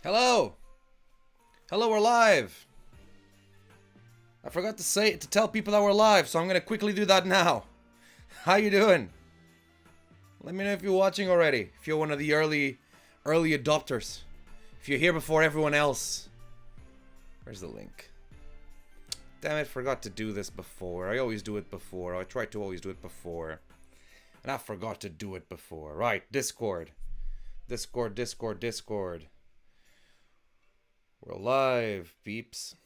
Hello! Hello, we're live! I forgot to tell people that we're live, so I'm gonna quickly do that now. How you doing? Let me know if you're watching already. If you're one of the early adopters. If you're here before everyone else. Where's the link? Damn it, forgot to do this before. I always do it before. I try to always do it before. And I forgot to do it before. Right, Discord. Discord. We're live, peeps.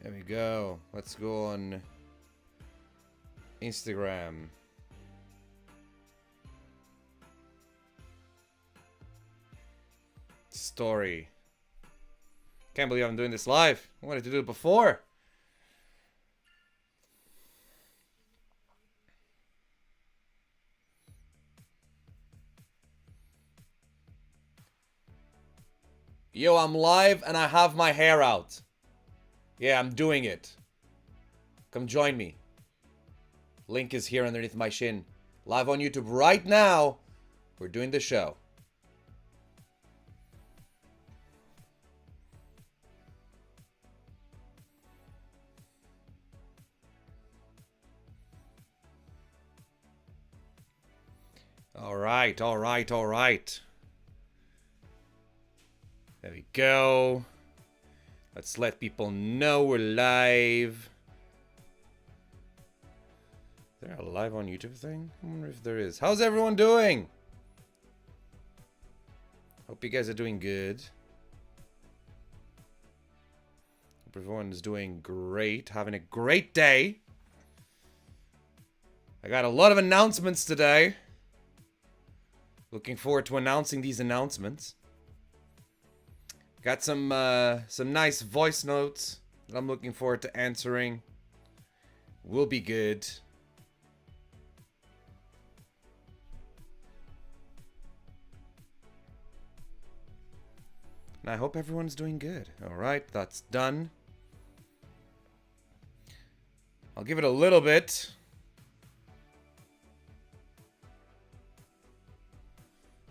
There we go. Let's go on Instagram. Story. Can't believe I'm doing this live. I wanted to do it before. Yo, I'm live and I have my hair out. Yeah, I'm doing it. Come join me. Link is here underneath my shin. Live on YouTube right now. We're doing the show. All right. There we go. Let's let people know we're live. Is there a live on YouTube thing? I wonder if there is. How's everyone doing? Hope you guys are doing good. Hope everyone is doing great. Having a great day. I got a lot of announcements today. Looking forward to announcing these announcements. Got some nice voice notes that I'm looking forward to answering. Will be good. And I hope everyone's doing good. Alright, that's done. I'll give it a little bit.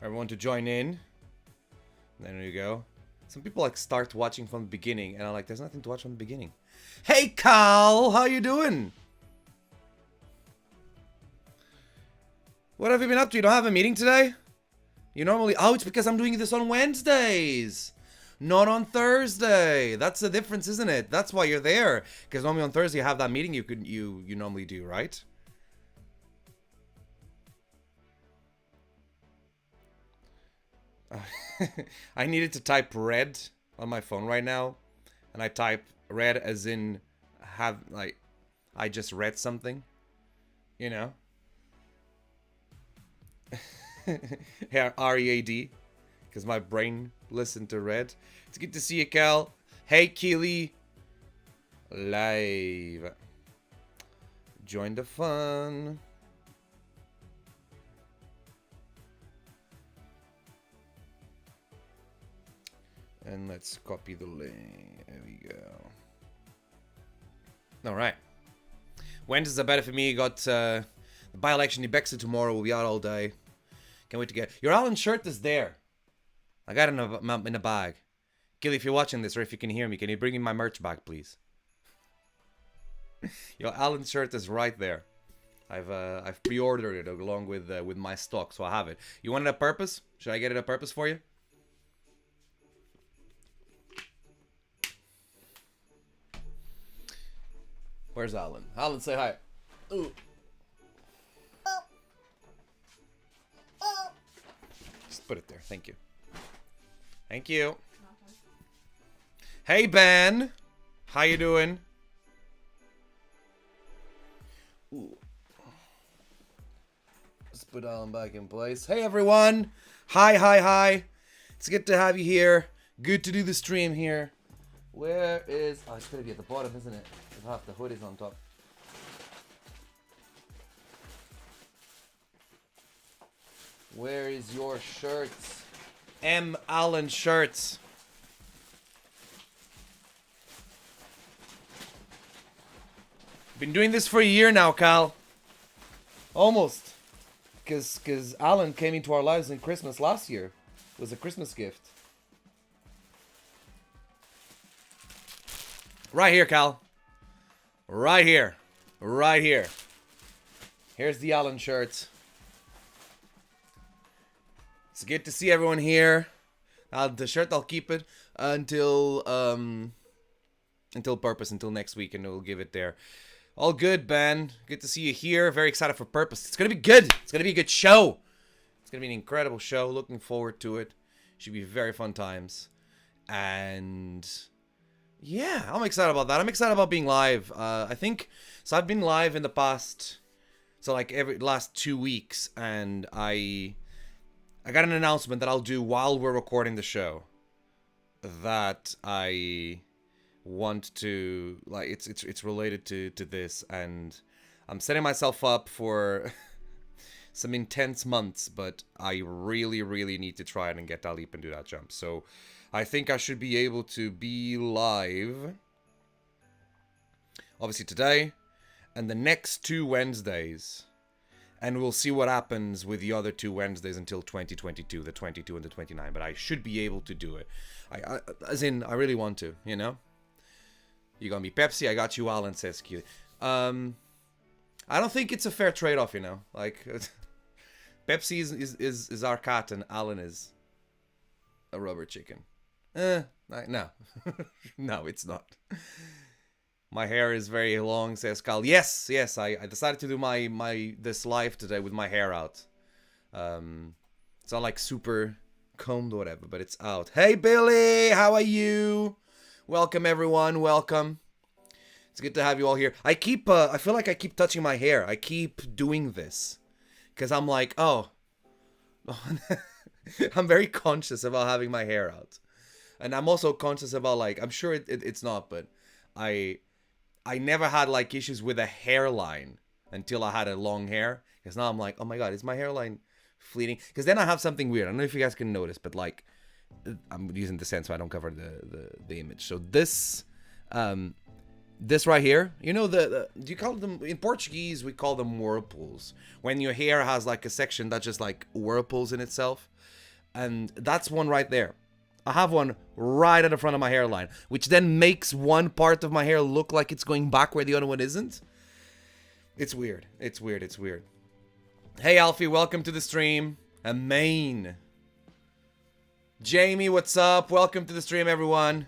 Everyone to join in. There you go. Some people like start watching from the beginning, and I'm like, there's nothing to watch from the beginning. Hey, Carl, how you doing? What have you been up to? You don't have a meeting today? You normally... Oh, it's because I'm doing this on Wednesdays, not on Thursday. That's the difference, isn't it? That's why you're there. Because normally on Thursday you have that meeting you normally do, right? I needed to type red on my phone right now, and I type red as in have, like, I just read something, you know? Yeah, R-E-A-D, because my brain listened to red. It's good to see you, Cal. Hey, Keely. Live. Join the fun. And let's copy the link. There we go. Alright. Wednesdays are better for me. Got the by-election in Brexit tomorrow. We'll be out all day. Can't wait to get... Your Alan shirt is there. I got it in a bag. Gilly, if you're watching this or if you can hear me, can you bring me my merch back, please? Your Alan shirt is right there. I've pre-ordered it along with my stock, so I have it. You want it at purpose? Should I get it at purpose for you? Where's Alan? Alan, say hi. Ooh. Just put it there. Thank you. Thank you. Hey, Ben. How you doing? Ooh. Let's put Alan back in place. Hey, everyone. Hi. It's good to have you here. Good to do the stream here. Where is... Oh, it's going to be at the bottom, isn't it? Half the hood is on top. Where is your shirts? M. Allen shirts. Been doing this for a year now, Cal. Almost. Because Alan came into our lives in Christmas last year. It was a Christmas gift. Right here, Cal. Right here. Right here. Here's the Alan shirt. It's good to see everyone here. The shirt, I'll keep it until Purpose, until next week, and we'll give it there. All good, Ben. Good to see you here. Very excited for Purpose. It's going to be good. It's going to be a good show. It's going to be an incredible show. Looking forward to it. Should be very fun times. And yeah, I'm excited about that. I'm excited about being live. I think, so I've been live in the past, so like every last 2 weeks, and I got an announcement that I'll do while we're recording the show that I want to, like, it's related to this, and I'm setting myself up for some intense months, but I really need to try it and get that leap and do that jump. So I think I should be able to be live obviously today and the next 2 Wednesdays, and we'll see what happens with the other 2 Wednesdays until 2022, the 22 and the 29. But I should be able to do it. As in, I really want to, you know? You got me Pepsi, I got you Alan, says Q. I don't think it's a fair trade-off, you know? Like, Pepsi is our cat and Alan is a rubber chicken. No. No, it's not. My hair is very long, says Carl. Yes, I decided to do this live today with my hair out. It's not like super combed or whatever, but it's out. Hey Billy, how are you? Welcome everyone, welcome. It's good to have you all here. I feel like I keep touching my hair. I keep doing this. Because I'm like, oh. I'm very conscious about having my hair out. And I'm also conscious about, like, I'm sure it's not, but I never had, like, issues with a hairline until I had a long hair. Because now I'm like, oh my god, is my hairline fleeting? Because then I have something weird. I don't know if you guys can notice, but, like, I'm using the scent so I don't cover the image. So this right here, you know, do you call them, in Portuguese, we call them whirlpools. When your hair has, like, a section that just, like, whirlpools in itself. And that's one right there. I have one right at the front of my hairline, which then makes one part of my hair look like it's going back where the other one isn't. It's weird. It's weird. It's weird. Hey, Alfie, welcome to the stream. Amain. Jamie, what's up? Welcome to the stream, everyone.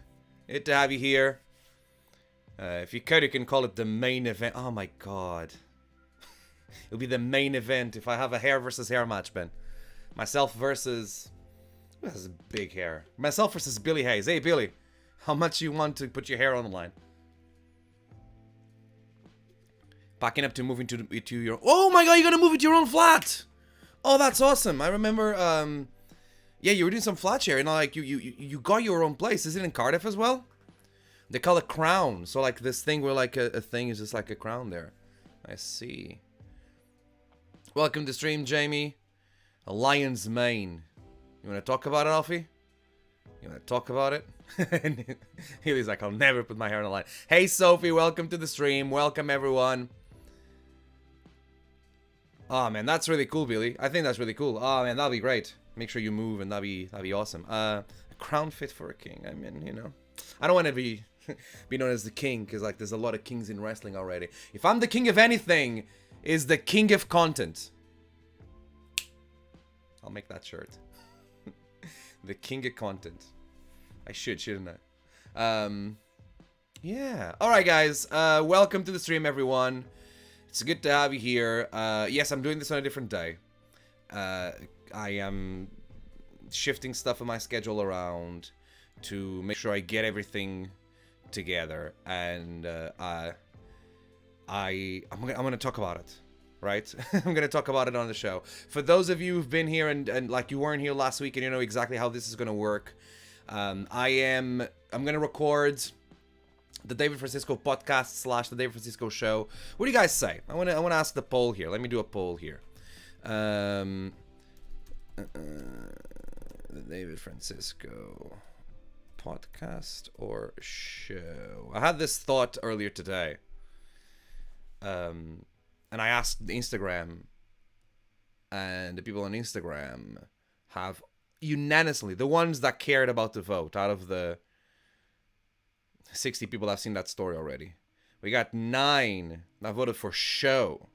Good to have you here. If you could, you can call it the main event. Oh, my God. It'll be the main event if I have a hair versus hair match, Ben. Myself versus... Who has big hair? Myself versus Billy Hayes. Hey, Billy. How much you want to put your hair on the line? Packing up to moving to your... Oh my god, you're gonna move it to your own flat! Oh, that's awesome. I remember, yeah, you were doing some flat share, and like, you got your own place. Is it in Cardiff as well? They call it crown. So like this thing where like a thing is just like a crown there. I see. Welcome to stream, Jamie. A lion's mane. You want to talk about it, Alfie? You want to talk about it? He's like, I'll never put my hair on the line. Hey, Sophie, welcome to the stream. Welcome, everyone. Oh, man, that's really cool, Billy. I think that's really cool. Oh, man, that'll be great. Make sure you move, and that'll be awesome. A crown fit for a king. I mean, you know. I don't want to be known as the king, because, like, there's a lot of kings in wrestling already. If I'm the king of anything, is the king of content. I'll make that shirt. The king of content. I shouldn't I? Yeah. Alright, guys. Welcome to the stream, everyone. It's good to have you here. Yes, I'm doing this on a different day. I am shifting stuff in my schedule around to make sure I get everything together. And I'm gonna talk about it. Right? I'm gonna talk about it on the show. For those of you who've been here and like you weren't here last week and you know exactly how this is gonna work, I'm gonna record the David Francisco podcast / the David Francisco show. What do you guys say? I wanna ask the poll here. Let me do a poll here. The David Francisco podcast or show. I had this thought earlier today. And I asked the Instagram, and the people on Instagram have unanimously, the ones that cared about the vote, out of the 60 people that have seen that story already, we got 9 that voted for show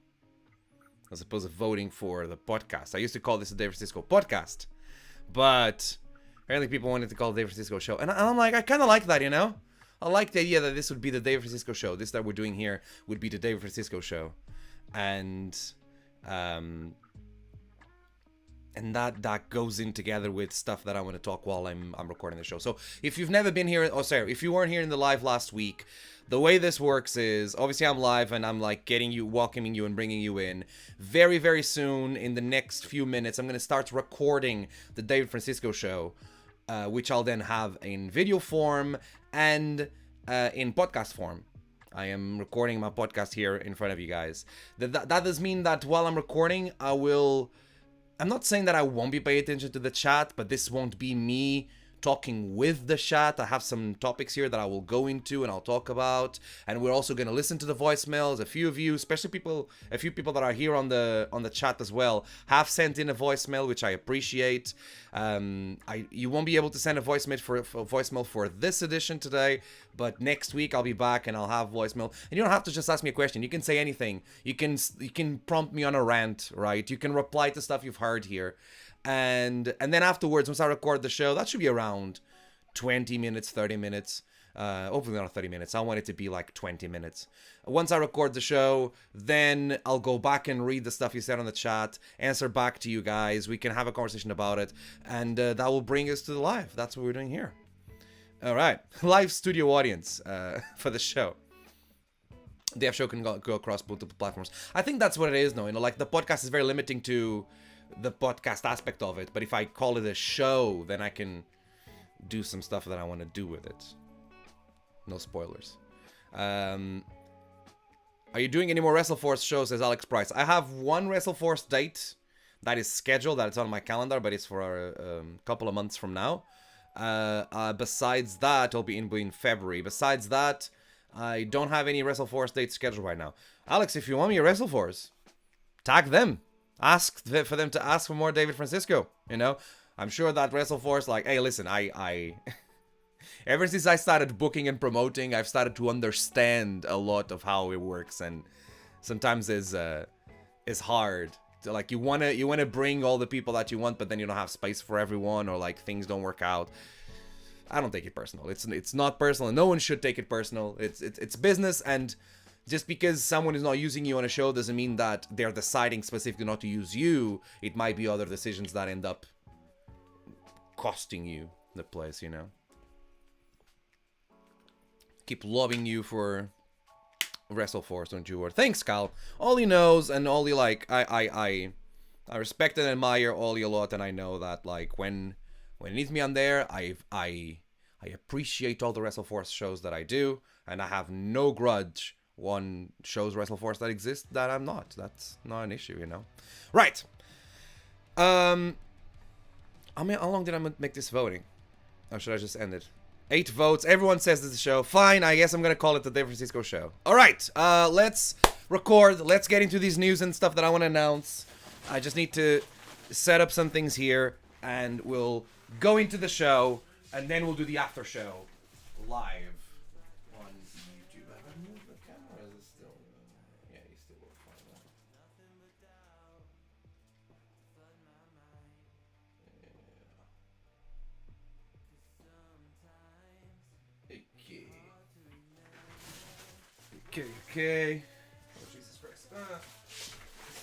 as opposed to voting for the podcast. I used to call this the Dave Francisco podcast, but apparently people wanted to call it the Dave Francisco show. And I'm like, I kind of like that, you know? I like the idea that this would be the Dave Francisco show. This that we're doing here would be the Dave Francisco show. And that goes in together with stuff that I want to talk while I'm recording the show. So if you've never been here, if you weren't here in the live last week, the way this works is, obviously I'm live and I'm like getting you, welcoming you and bringing you in. Very, very soon, in the next few minutes, I'm going to start recording the David Francisco show, which I'll then have in video form and in podcast form. I am recording my podcast here in front of you guys. That does mean that while I'm recording, I'm not saying that I won't be paying attention to the chat, but this won't be me talking with the chat. I have some topics here that I will go into and I'll talk about, and we're also going to listen to the voicemails. A few of you, especially a few people that are here on the chat as well, have sent in a voicemail, which I appreciate. You won't be able to send a voicemail for this edition today, but next week I'll be back and I'll have voicemail. And you don't have to just ask me a question. You can say anything. You can prompt me on a rant, right? You can reply to stuff you've heard here. And then afterwards, once I record the show, that should be around 20 minutes, 30 minutes. Hopefully not 30 minutes. I want it to be like 20 minutes. Once I record the show, then I'll go back and read the stuff you said on the chat, answer back to you guys. We can have a conversation about it, and that will bring us to the live. That's what we're doing here. All right. Live studio audience for the show. The F show can go across multiple platforms. I think that's what it is, though. You know, like the podcast is very limiting to the podcast aspect of it, but if I call it a show, then I can do some stuff that I want to do with it. No spoilers. Are you doing any more WrestleForce shows? Says Alex Price. I have one WrestleForce date that is scheduled, that it's on my calendar, but it's for a couple of months from now. Besides that, it'll be in February. Besides that, I don't have any WrestleForce dates scheduled right now. Alex, if you want me a WrestleForce, tag them. Ask for them to ask for more David Francisco, you know? I'm sure that WrestleForce, like, hey, listen, I ever since I started booking and promoting, I've started to understand a lot of how it works, and sometimes it's hard. So, like, you wanna bring all the people that you want, but then you don't have space for everyone, or like things don't work out. I don't take it personal. It's not personal, and no one should take it personal. It's business, and just because someone is not using you on a show doesn't mean that they're deciding specifically not to use you. It might be other decisions that end up costing you the place, you know? Keep loving you for WrestleForce, don't you? Or thanks, Cal. Ollie knows, and Ollie, like, I respect and admire Ollie a lot, and I know that, like, when he needs me on there, I appreciate all the WrestleForce shows that I do, and I have no grudge one shows WrestleForce that exists that I'm not. That's not an issue, you know? Right. I mean, how long did I make this voting? Or should I just end it? 8 votes. Everyone says this is a show. Fine, I guess I'm gonna call it the Dave Francisco show. Alright, let's record. Let's get into these news and stuff that I want to announce. I just need to set up some things here, and we'll go into the show, and then we'll do the after show live. Okay. Oh, Jesus Christ.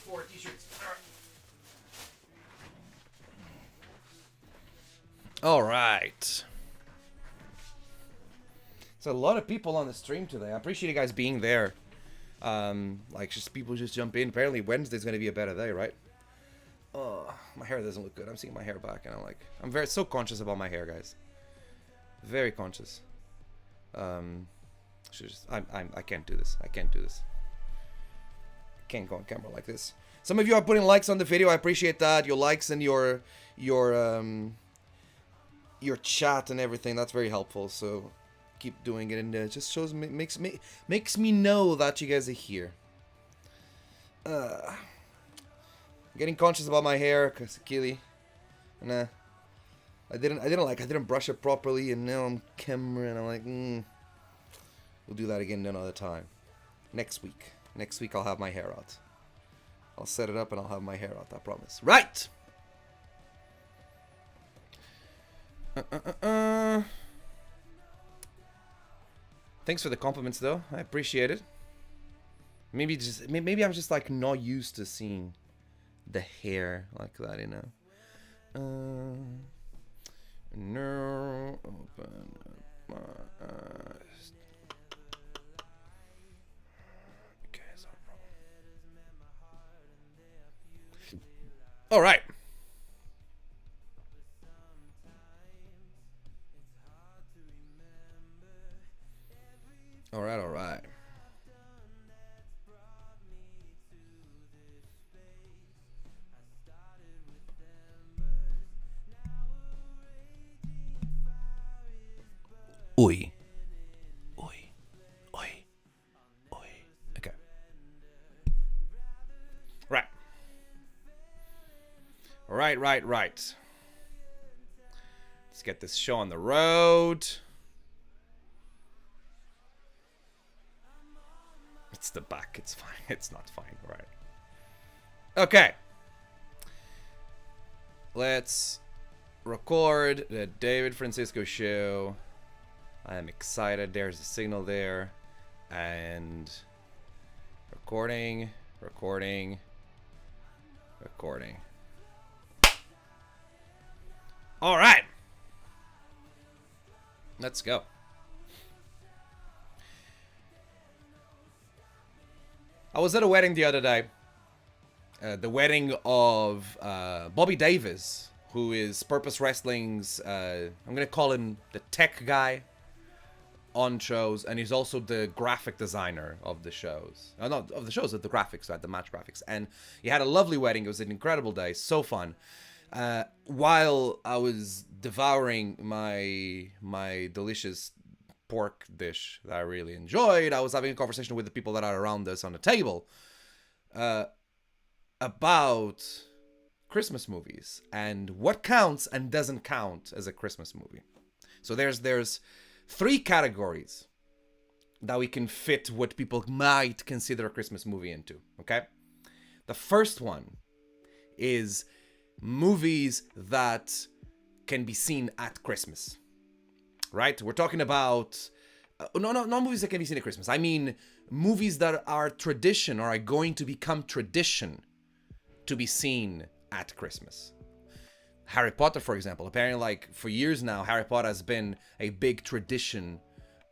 4 t-shirts. All right. There's a lot of people on the stream today. I appreciate you guys being there. Like, just people just jump in. Apparently Wednesday's going to be a better day, right? Oh, my hair doesn't look good. I'm seeing my hair back, and I'm very so conscious about my hair, guys. Very conscious. I can't do this. I can't do this. I can't go on camera like this. Some of you are putting likes on the video. I appreciate that. Your likes and your chat and everything. That's very helpful. So keep doing it, and it just shows makes me know that you guys are here. Getting conscious about my hair, cause Keely, and I didn't brush it properly, and now I'm camera, and I'm like, we'll do that again another time. Next week I'll have my hair out. I'll set it up and I'll have my hair out, I promise. Right! Thanks for the compliments, though. I appreciate it. Maybe I'm just like not used to seeing the hair like that, you know. No, open up my eyes. Okay, it's not a problem. All right. All right. Oi. Okay. Right. Let's get this show on the road. It's the back. It's fine. It's not fine. Right. Okay. Let's record the David Francisco show. I am excited. There's a signal there. And recording. All right. Let's go. I was at a wedding the other day. The wedding of Bobby Davis, who is Purpose Wrestling's, I'm going to call him the tech guy on shows, and he's also the graphic designer of the shows. Not of the shows, of the graphics, right? The match graphics. And he had a lovely wedding. It was an incredible day. So fun. While I was devouring my delicious pork dish that I really enjoyed, I was having a conversation with the people that are around us on the table about Christmas movies and what counts and doesn't count as a Christmas movie. So there's 3 categories that we can fit what people might consider a Christmas movie into, okay? The first one is movies that can be seen at Christmas, right? We're talking about not movies that can be seen at Christmas. I mean movies that are tradition or are going to become tradition to be seen at Christmas. Harry Potter, for example. Apparently, like, for years now, Harry Potter has been a big tradition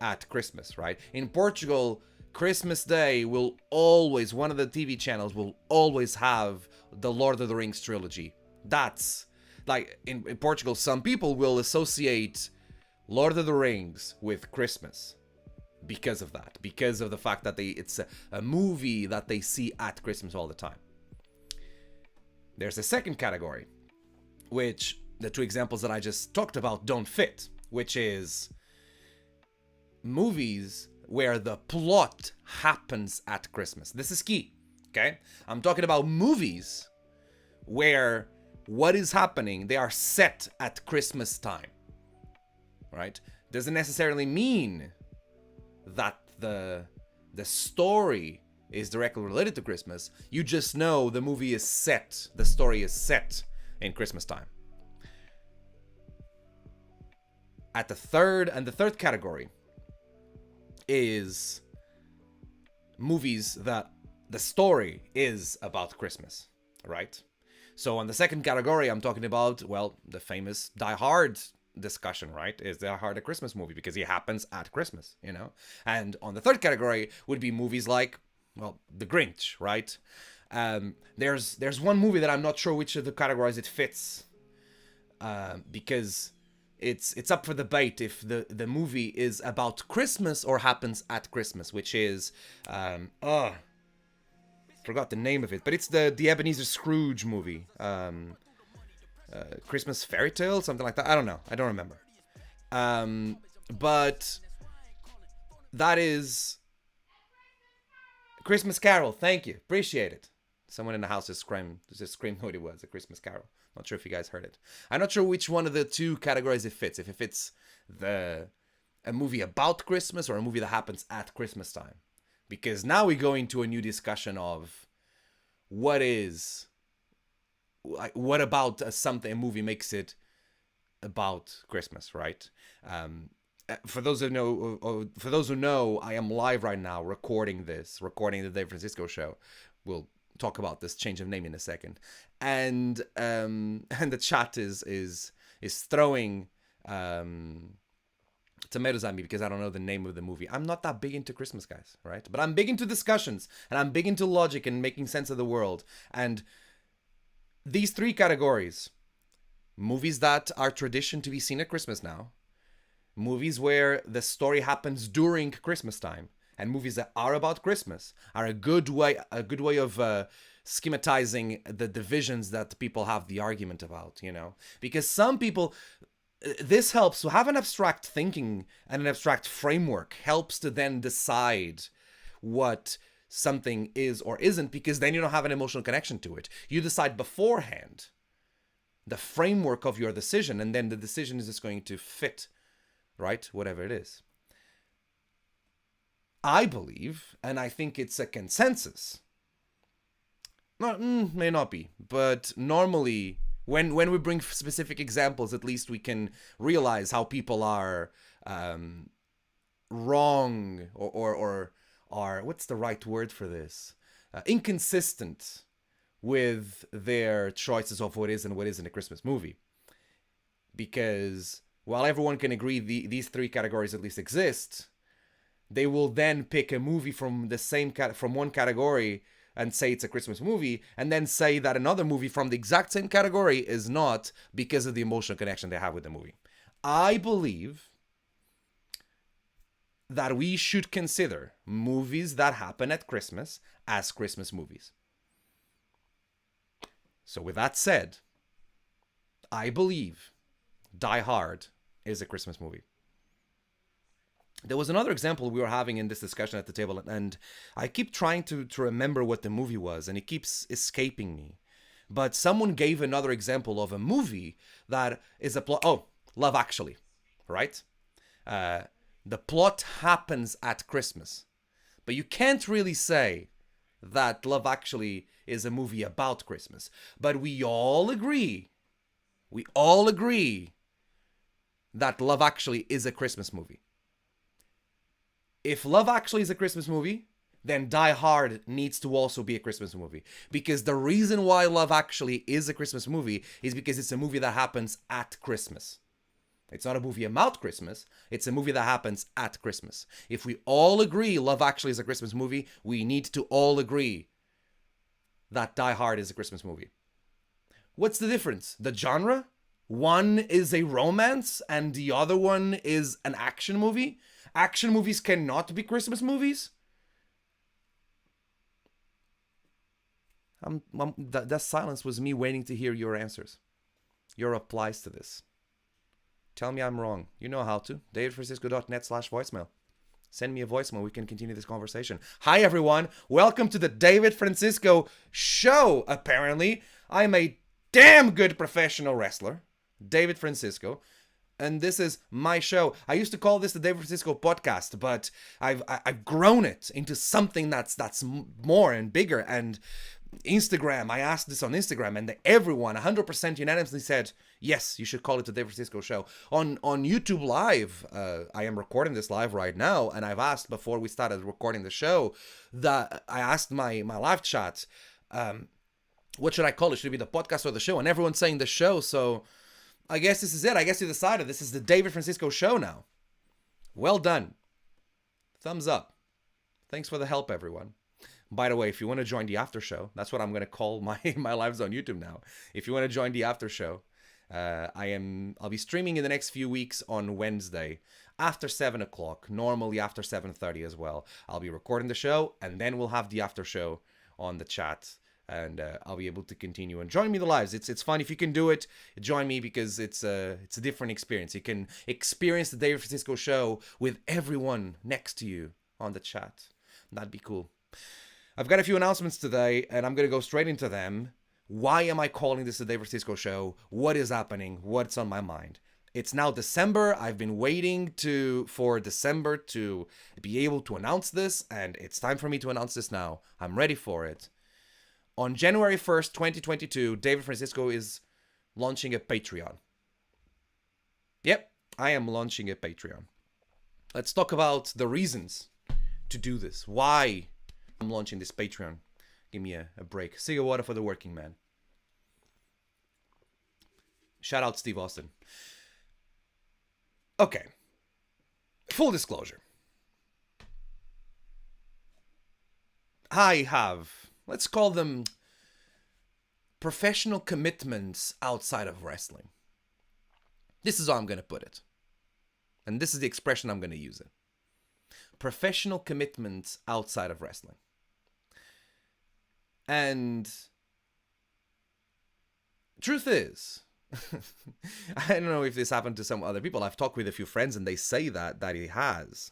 at Christmas, right? In Portugal, Christmas Day will always, one of the TV channels will always have the Lord of the Rings trilogy. That's, like, in Portugal, some people will associate Lord of the Rings with Christmas because of that. Because of the fact that it's a movie that they see at Christmas all the time. There's a second category, which the 2 examples that I just talked about don't fit, which is movies where the plot happens at Christmas. This is key, okay? I'm talking about movies where what is happening, they are set at Christmas time, right? Doesn't necessarily mean that the story is directly related to Christmas. You just know the movie is set, the story is set in Christmas time. The third category is movies that the story is about Christmas, right? So on the second category, I'm talking about, well, the famous Die Hard discussion, right? Is Die Hard a Christmas movie? Because it happens at Christmas, you know? And on the third category would be movies like, well, The Grinch, right? There's one movie that I'm not sure which of the categories it fits, because it's up for debate if the movie is about Christmas or happens at Christmas, which is forgot the name of it, but it's the Ebenezer Scrooge movie, Christmas Fairy Tale, something like that. I don't know, I don't remember. But that is Christmas Carol. Thank you, appreciate it. Someone in the house just screamed what it was, A Christmas Carol. Not sure if you guys heard it. I'm not sure which one of the two categories it fits. If it fits a movie about Christmas or a movie that happens at Christmas time. Because now we go into a new discussion of what about a movie makes it about Christmas, right? For those who know, I am live right now recording the Dave Francisco show. We'll talk about this change of name in a second, and the chat is throwing tomatoes at me because I don't know the name of the movie. I'm not that big into Christmas, guys, right? But I'm big into discussions, and I'm big into logic and making sense of the world. And these three categories: movies that are tradition to be seen at Christmas now, movies where the story happens during Christmas time, and movies that are about Christmas are a good way of schematizing the divisions that people have the argument about, because some people, this helps to have an abstract thinking and an abstract framework helps to then decide what something is or isn't, because then you don't have an emotional connection to it. You decide beforehand the framework of your decision, and then the decision is just going to fit, right? Whatever it is. I believe, and I think it's a consensus, may not be, but normally when we bring specific examples, at least we can realize how people are wrong or what's the right word for this? Inconsistent with their choices of what is and what isn't a Christmas movie. Because while everyone can agree these three categories at least exist, they will then pick a movie from the same from one category and say it's a Christmas movie, and then say that another movie from the exact same category is not, because of the emotional connection they have with the movie. I believe that we should consider movies that happen at Christmas as Christmas movies. So with that said, I believe Die Hard is a Christmas movie. There was another example we were having in this discussion at the table, and I keep trying to remember what the movie was, and it keeps escaping me. But someone gave another example of a movie that is a plot. Oh, Love Actually, right? The plot happens at Christmas. But you can't really say that Love Actually is a movie about Christmas. But we all agree that Love Actually is a Christmas movie. If Love Actually is a Christmas movie, then Die Hard needs to also be a Christmas movie. Because the reason why Love Actually is a Christmas movie is because it's a movie that happens at Christmas. It's not a movie about Christmas. It's a movie that happens at Christmas. If we all agree Love Actually is a Christmas movie, we need to all agree that Die Hard is a Christmas movie. What's the difference? The genre? One is a romance and the other one is an action movie. Action movies cannot be Christmas movies. That silence was me waiting to hear your answers, your replies to this. Tell me I'm wrong. You know how to. davidfrancisco.net/voicemail. Send me a voicemail. We can continue this conversation. Hi, everyone. Welcome to the David Francisco Show. Apparently, I'm a damn good professional wrestler. David Francisco. And this is my show. I used to call this the David Francisco podcast, but I've grown it into something that's more and bigger. And Instagram, I asked this on Instagram, and everyone 100% unanimously said, yes, you should call it the David Francisco Show. On YouTube Live, I am recording this live right now, and I've asked before we started recording the show, that I asked my live chat, what should I call it? Should it be the podcast or the show? And everyone's saying the show, so I guess this is it. I guess you decided this is the David Francisco Show now. Well done. Thumbs up. Thanks for the help, everyone. By the way, if you want to join the after show, that's what I'm going to call my lives on YouTube now. If you want to join the after show, I'll be streaming in the next few weeks on Wednesday after 7 o'clock, normally after 7:30 as well. I'll be recording the show, and then we'll have the after show on the chat, and I'll be able to continue and join me the lives. It's fun. If you can do it, join me, because it's a different experience. You can experience the David Francisco Show with everyone next to you on the chat. That'd be cool. I've got a few announcements today, and I'm going to go straight into them. Why am I calling this the Dave Francisco Show? What is happening? What's on my mind? It's now December. I've been waiting for December to be able to announce this, and it's time for me to announce this now. I'm ready for it. On January 1st, 2022, David Francisco is launching a Patreon. Yep, I am launching a Patreon. Let's talk about the reasons to do this. Why I'm launching this Patreon. Give me a break. Sig of water for the working man. Shout out Steve Austin. Okay. Full disclosure. I have, let's call them professional commitments outside of wrestling. This is how I'm going to put it. And this is the expression I'm going to use it. Professional commitments outside of wrestling. And truth is, I don't know if this happened to some other people. I've talked with a few friends and they say that it has.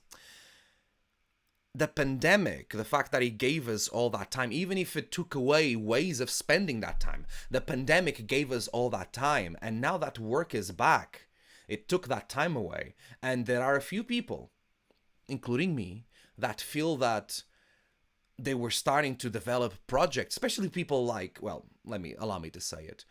The pandemic, the fact that it gave us all that time, even if it took away ways of spending that time, the pandemic gave us all that time. And now that work is back, it took that time away. And there are a few people, including me, that feel that they were starting to develop projects, especially people like, well, allow me to say it,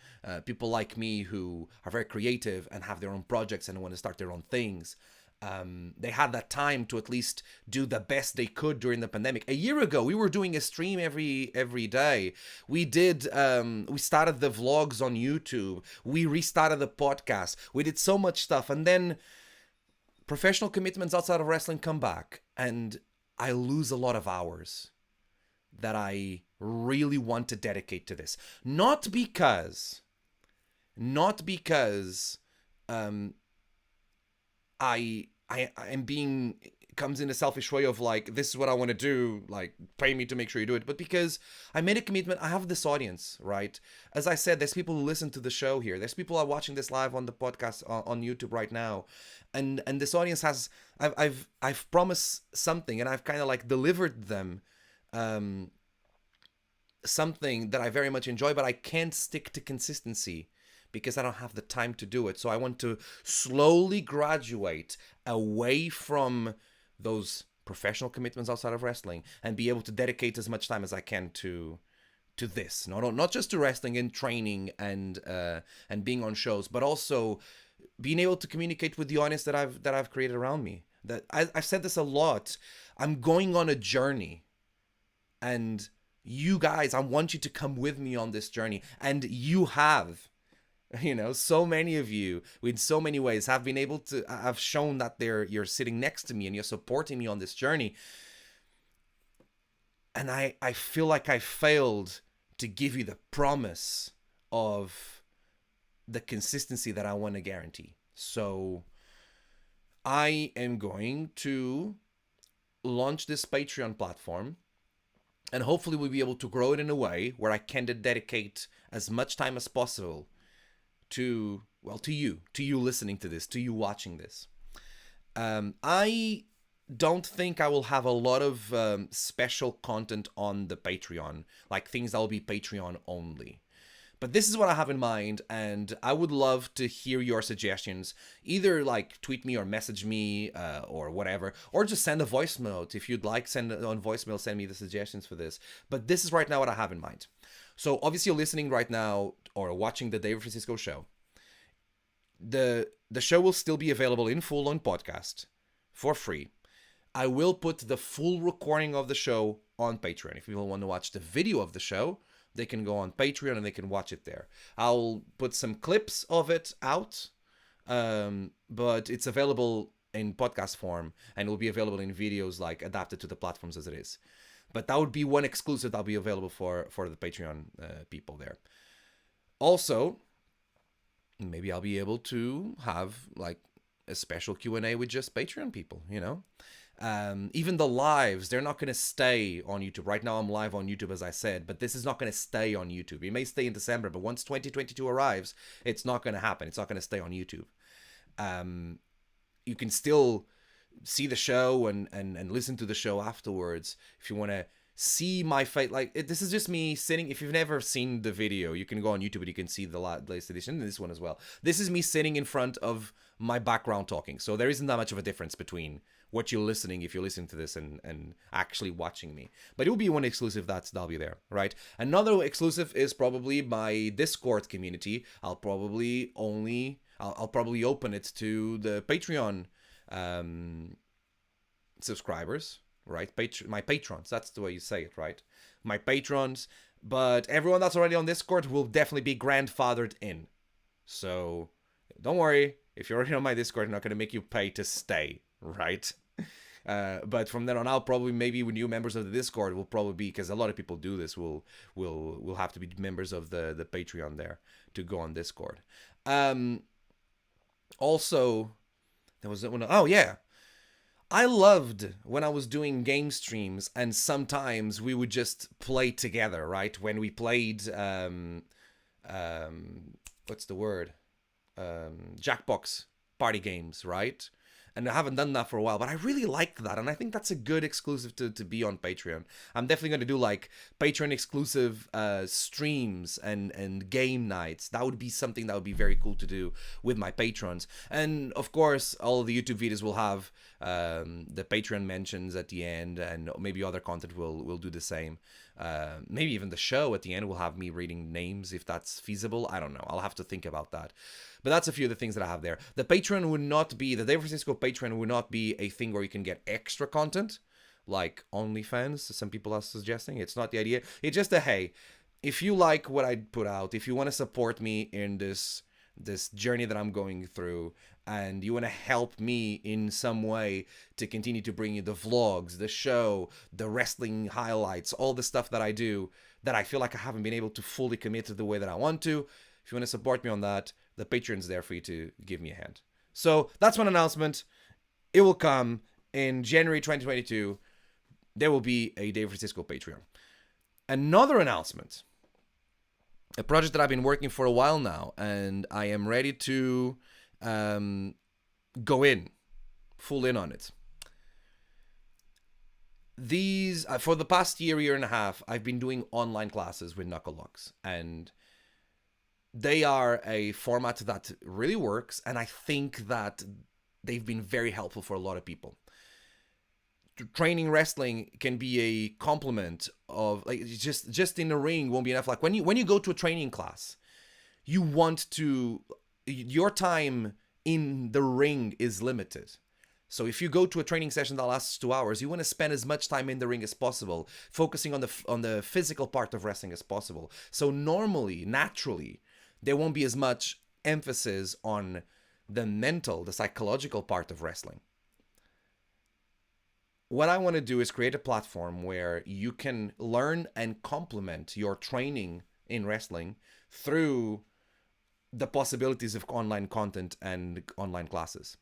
people like me who are very creative and have their own projects and want to start their own things. They had that time to at least do the best they could during the pandemic. A year ago, we were doing a stream every day. We started the vlogs on YouTube. We restarted the podcast. We did so much stuff. And then professional commitments outside of wrestling come back. And I lose a lot of hours that I really want to dedicate to this. Not because I am being, comes in a selfish way of like, this is what I want to do, like pay me to make sure you do it, but because I made a commitment. I have this audience, right? As I said, there's people who listen to the show here. There's people who are watching this live on the podcast on YouTube right now, and this audience has, I've promised something, and I've kind of like delivered them something that I very much enjoy, but I can't stick to consistency because I don't have the time to do it. So I want to slowly graduate away from those professional commitments outside of wrestling and be able to dedicate as much time as I can to this. Not just to wrestling and training and being on shows, but also being able to communicate with the audience that I've created around me. That I've said this a lot. I'm going on a journey, and you guys, I want you to come with me on this journey. And you have. So many of you, in so many ways, have been able to, have shown that you're sitting next to me and you're supporting me on this journey. And I feel like I failed to give you the promise of the consistency that I want to guarantee. So I am going to launch this Patreon platform, and hopefully we'll be able to grow it in a way where I can dedicate as much time as possible to you listening to this, to you watching this. I don't think I will have a lot of special content on the Patreon, like things that will be Patreon only. But this is what I have in mind, and I would love to hear your suggestions. Either like tweet me or message me or whatever, or just send a voice note. If you'd like, send it on voicemail, send me the suggestions for this. But this is right now what I have in mind. So obviously you're listening right now or watching the David Francisco show. The show will still be available in full on podcast for free. I will put the full recording of the show on Patreon. If people want to watch the video of the show, they can go on Patreon and they can watch it there. I'll put some clips of it out, but it's available in podcast form, and it will be available in videos like adapted to the platforms as it is. But that would be one exclusive that'll be available for the Patreon people there. Also, maybe I'll be able to have like a special Q&A with just Patreon people, Even the lives, they're not going to stay on YouTube. Right now I'm live on YouTube, as I said, but this is not going to stay on YouTube. It may stay in December, but once 2022 arrives, it's not going to happen. It's not going to stay on YouTube. You can still see the show and listen to the show afterwards if you want to see my face. Like, this is just me sitting. If you've never seen the video, you can go on YouTube and you can see the latest edition and this one as well. This is me sitting in front of my background talking. So there isn't that much of a difference between what you're listening if you're listening to this and actually watching me. But it will be one exclusive that'll be there, right? Another exclusive is probably my Discord community. I'll probably open it to the Patreon subscribers, right? My patrons, that's the way you say it, right? My patrons. But everyone that's already on Discord will definitely be grandfathered in. So don't worry, if you're already on my Discord, I'm not going to make you pay to stay, right? But from then on out, probably maybe new members of the Discord will probably be, because a lot of people do this, will have to be members of the Patreon there to go on Discord. Also, there was one. Oh yeah, I loved when I was doing game streams, and sometimes we would just play together, right? When we played, what's the word? Jackbox party games, right? And I haven't done that for a while, but I really liked that, and I think that's a good exclusive to be on Patreon. I'm definitely going to do like Patreon exclusive streams and game nights. That would be something that would be very cool to do with my patrons. And of course, all of the YouTube videos will have the Patreon mentions at the end, and maybe other content will do the same. Maybe even the show at the end will have me reading names if that's feasible. I don't know. I'll have to think about that. But that's a few of the things that I have there. The Patreon would not be, the Dave Francisco Patreon would not be a thing where you can get extra content, like OnlyFans, some people are suggesting. It's not the idea. It's just a, hey, if you like what I put out, if you want to support me in this journey that I'm going through, and you want to help me in some way to continue to bring you the vlogs, the show, the wrestling highlights, all the stuff that I do that I feel like I haven't been able to fully commit to the way that I want to, if you want to support me on that, the Patreon's there for you to give me a hand. So that's one announcement. It will come in January 2022. There will be a Dave Francisco Patreon. Another announcement, a project that I've been working for a while now, and I am ready to go full in on it. These, for the past year and a half, I've been doing online classes with Knuckle Locks, and they are a format that really works, and I think that they've been very helpful for a lot of people. Training wrestling can be a complement of, like, just in the ring won't be enough. Like when you go to a training class, you want to, your time in the ring is limited. So if you go to a training session that lasts 2 hours, you want to spend as much time in the ring as possible, focusing on the physical part of wrestling as possible. So normally, naturally, there won't be as much emphasis on the mental, the psychological part of wrestling. What I want to do is create a platform where you can learn and complement your training in wrestling through the possibilities of online content and online classes.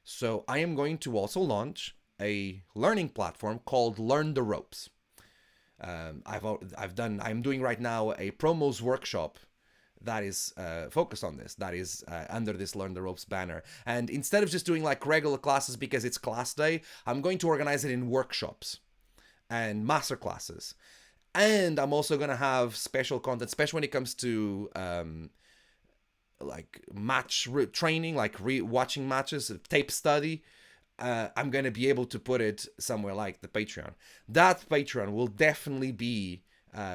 So I am going to also launch a learning platform called Learn the Ropes. I'm doing right now a promos workshop that is focused on this, that is under this Learn the Ropes banner. And instead of just doing like regular classes because it's class day, I'm going to organize it in workshops and master classes. And I'm also going to have special content, especially when it comes to like match training, like watching matches, tape study. I'm going to be able to put it somewhere like the Patreon. That Patreon will definitely be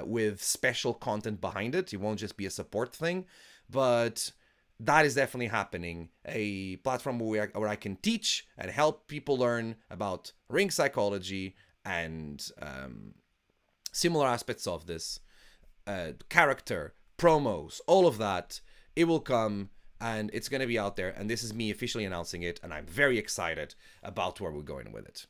with special content behind it. It won't just be a support thing, but that is definitely happening. A platform where I can teach and help people learn about ring psychology and similar aspects of this, character, promos, all of that. It will come, and it's going to be out there, and this is me officially announcing it, and I'm very excited about where we're going with it.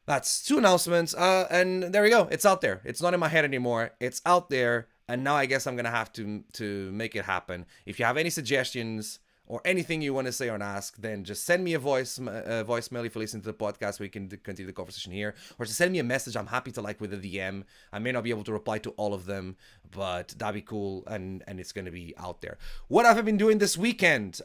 That's 2 announcements, and there we go. It's out there. It's not in my head anymore. It's out there, and now I guess I'm going to have to make it happen. If you have any suggestions or anything you want to say or ask, then just send me a voicemail if you listen to the podcast. We can continue the conversation here, or just send me a message. I'm happy to, like, with a DM. I may not be able to reply to all of them, but that'd be cool, and it's going to be out there. What have I been doing this weekend?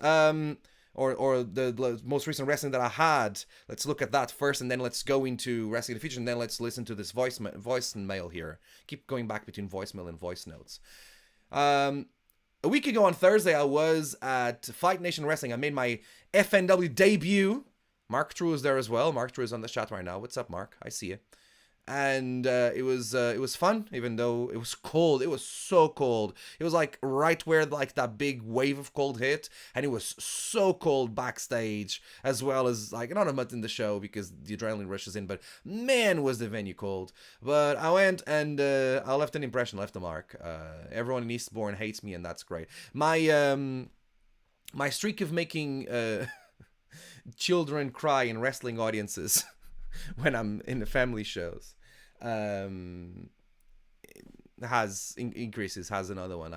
or the most recent wrestling that I had. Let's look at that first, and then let's go into wrestling in the future, and then let's listen to this voicemail here. Keep going back between voicemail and voice notes. A week ago on Thursday, I was at Fight Nation Wrestling. I made my FNW debut. Mark True is there as well. Mark True is on the chat right now. What's up, Mark? I see you. And it was fun, even though it was cold. It was so cold. It was like right where like that big wave of cold hit, and it was so cold backstage, as well as like not a month in the show because the adrenaline rushes in. But man, was the venue cold. But I went and I left an impression, left a mark. Everyone in Eastbourne hates me, and that's great. My streak of making children cry in wrestling audiences when I'm in the family shows has increases. Has another one.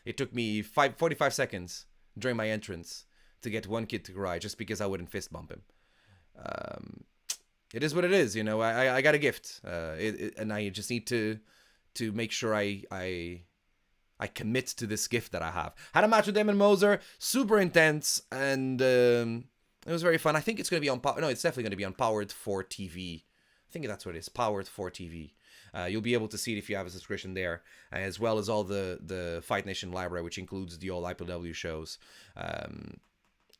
It took me 45 seconds during my entrance to get one kid to cry just because I wouldn't fist bump him. It is what it is, you know. I got a gift, and I just need to make sure I commit to this gift that I have. Had a match with Damon Moser, super intense, and it was very fun. I think it's going to be on no, it's definitely going to be on Powered 4 TV. I think that's what it is, Powered 4 TV. You'll be able to see it if you have a subscription there, as well as all the Fight Nation library, which includes the all IPW shows.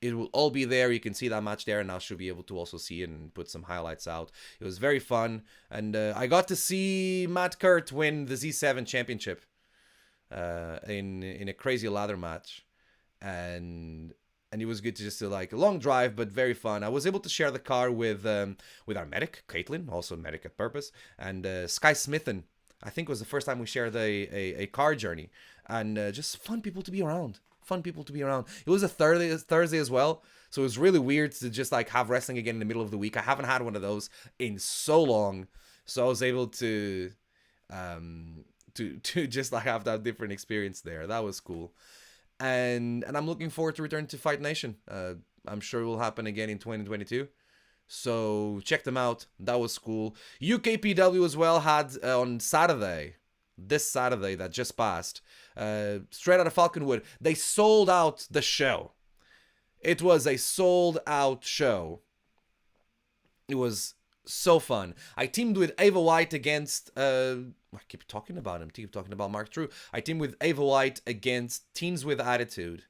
It will all be there. You can see that match there, and I should be able to also see it and put some highlights out. It was very fun, and I got to see Matt Kurt win the Z7 championship in a crazy ladder match, and it was good to just do like a long drive, but very fun. I was able to share the car with our medic, Caitlin, also a medic at Purpose, and Sky Smithen. I think it was the first time we shared a car journey, and just fun people to be around. Fun people to be around. It was a Thursday as well, so it was really weird to just like have wrestling again in the middle of the week. I haven't had one of those in so long, so I was able to just like have that different experience there. That was cool. And I'm looking forward to return to Fight Nation. I'm sure it will happen again in 2022. So check them out. That was cool. UKPW as well had on Saturday, this Saturday that just passed, straight out of Falconwood, they sold out the show. It was a sold out show. It was so fun. I teamed with Ava White against I keep talking about him. Keep talking about Mark True. I teamed with Ava White against Teens with Attitude,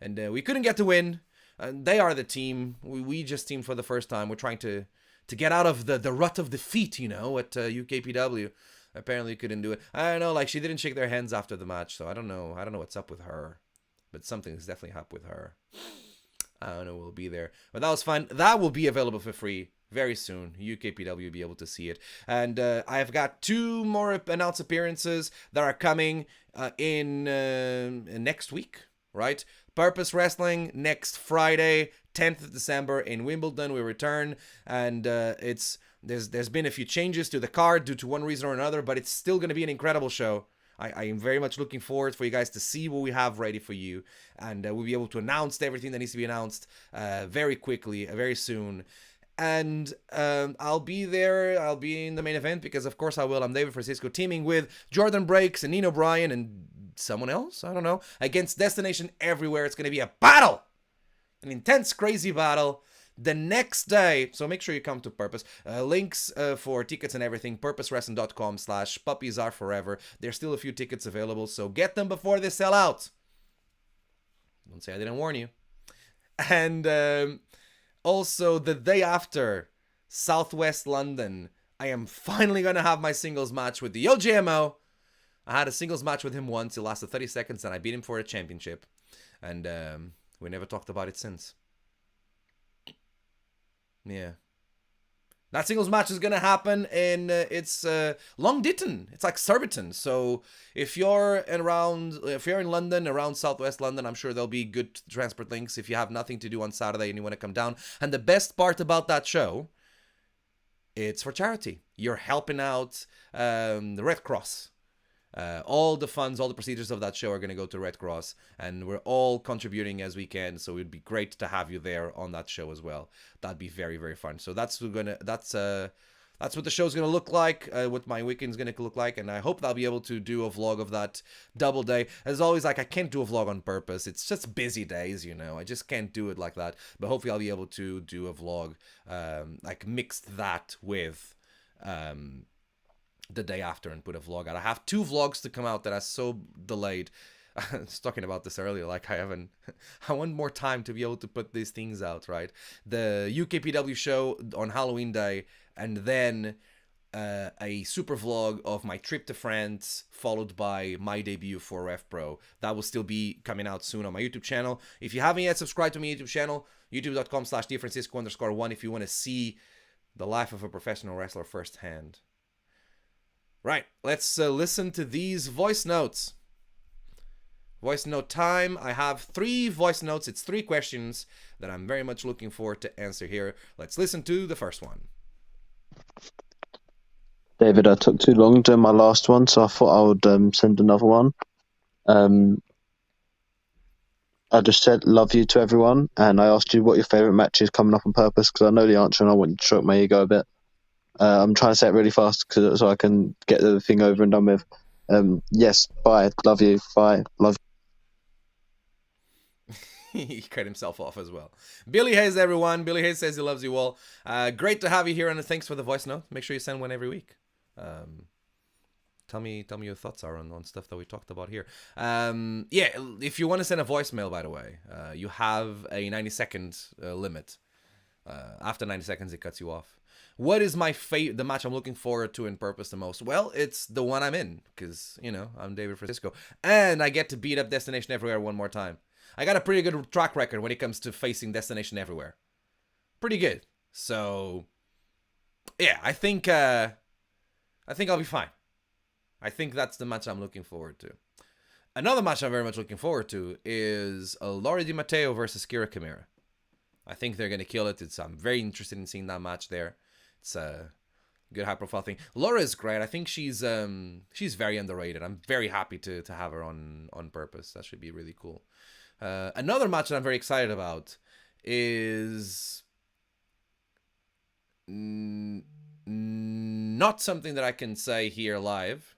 and we couldn't get to win. They are the team. We just teamed for the first time. We're trying to get out of the rut of defeat, you know, at UKPW. Apparently couldn't do it. I don't know. Like she didn't shake their hands after the match, so I don't know. I don't know what's up with her, but something's definitely up with her. I don't know. We'll be there, but that was fun. That will be available for free very soon. UKPW will be able to see it. And I've got 2 more announced appearances that are coming in next week, right? Purpose Wrestling next Friday, 10th of December in Wimbledon. We return, and there's been a few changes to the card due to one reason or another, but it's still going to be an incredible show. I am very much looking forward for you guys to see what we have ready for you, and we'll be able to announce everything that needs to be announced very quickly, very soon. And I'll be there. I'll be in the main event because, of course, I will. I'm David Francisco, teaming with Jordan Breaks and Nino Bryan and someone else. I don't know. Against Destination Everywhere. It's going to be a battle, an intense, crazy battle. The next day, so make sure you come to Purpose. Links for tickets and everything, purposewrestling.com/puppies-are-forever. There's still a few tickets available, so get them before they sell out. Don't say I didn't warn you. And also, the day after, Southwest London, I am finally going to have my singles match with the OGMO. I had a singles match with him once. It lasted 30 seconds, and I beat him for a championship. And we never talked about it since. Yeah. That singles match is going to happen in, it's Long Ditton. It's like Surbiton. So if you're in London, around Southwest London, I'm sure there'll be good transport links if you have nothing to do on Saturday and you want to come down. And the best part about that show, it's for charity. You're helping out the Red Cross. All the funds, all the procedures of that show are going to go to Red Cross, and we're all contributing as we can. So it'd be great to have you there on that show as well. That'd be very, very fun. So that's that's what the show's going to look like, what my weekend's going to look like, and I hope that I'll be able to do a vlog of that double day. As always, like, I can't do a vlog on purpose. It's just busy days, you know. I just can't do it like that. But hopefully I'll be able to do a vlog, like, mixed that with the day after and put a vlog out. I have 2 vlogs to come out that are so delayed. I was talking about this earlier, like I want more time to be able to put these things out, right? The UKPW show on Halloween Day, and then a super vlog of my trip to France, followed by my debut for Ref Pro. That will still be coming out soon on my YouTube channel. If you haven't yet subscribed to my YouTube channel, youtube.com/DFrancisco_1 if you want to see the life of a professional wrestler firsthand. Right, let's listen to these voice notes. Voice note time. I have 3 voice notes. It's 3 questions that I'm very much looking forward to answer here. Let's listen to the first one. David, I took too long doing my last one, so I thought I would send another one. I just said love you to everyone, and I asked you what your favourite match is coming up on purpose, because I know the answer and I want you to stroke my ego a bit. I'm trying to say it really fast so I can get the thing over and done with. Yes, bye, love you, bye, love you. He cut himself off as well. Billy Hayes, everyone. Billy Hayes says he loves you all. Great to have you here, and thanks for the voice note. Make sure you send one every week. Tell me your thoughts are on stuff that we talked about here. Yeah, if you want to send a voicemail, by the way, you have a 90-second limit. After 90 seconds, it cuts you off. What is the match I'm looking forward to in Purpose the most? Well, it's the one I'm in, because, you know, I'm David Francisco, and I get to beat up Destination Everywhere one more time. I got a pretty good track record when it comes to facing Destination Everywhere. Pretty good. So, yeah, I think I'll be fine. I think that's the match I'm looking forward to. Another match I'm very much looking forward to is Laurie Di Matteo versus Kira Kamira. I think they're going to kill it. I'm very interested in seeing that match there. It's a good high-profile thing. Laura is great. I think she's very underrated. I'm very happy to have her on Purpose. That should be really cool. Another match that I'm very excited about is not something that I can say here live,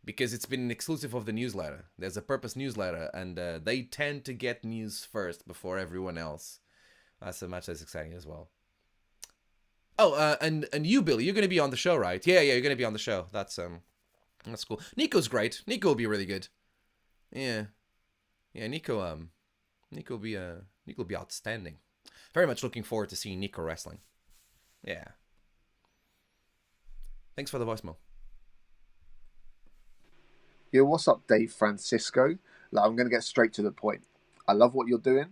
because it's been an exclusive of the newsletter. There's a Purpose newsletter, and they tend to get news first before everyone else. That's a match that's exciting as well. Oh, and you, Billy, you're going to be on the show, right? Yeah, you're going to be on the show. That's cool. Nico's great. Nico will be really good. Yeah, Nico will be outstanding. Very much looking forward to seeing Nico wrestling. Yeah. Thanks for the voicemail. Yo, what's up, Dave Francisco? I'm going to get straight to the point. I love what you're doing,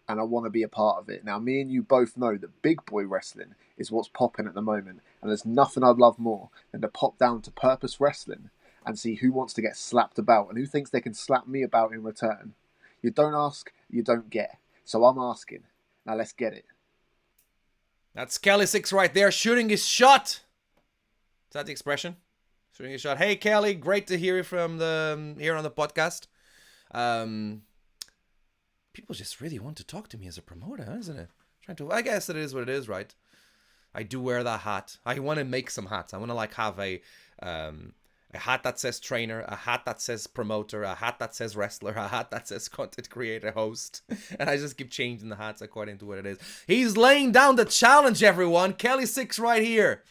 and I want to be a part of it. Now, me and you both know that big boy wrestling is what's popping at the moment, and there's nothing I'd love more than to pop down to Purpose Wrestling and see who wants to get slapped about and who thinks they can slap me about in return. You don't ask, you don't get. So I'm asking. Now let's get it. That's Kelly 6 right there, shooting his shot. Is that the expression? Shooting his shot. Hey, Kelly, great to hear you from here on the podcast. People just really want to talk to me as a promoter, isn't it? I guess it is what it is, right? I do wear that hat. I want to make some hats. I want to have a hat that says trainer, a hat that says promoter, a hat that says wrestler, a hat that says content creator, host. And I just keep changing the hats according to what it is. He's laying down the challenge, everyone. Kelly 6 right here.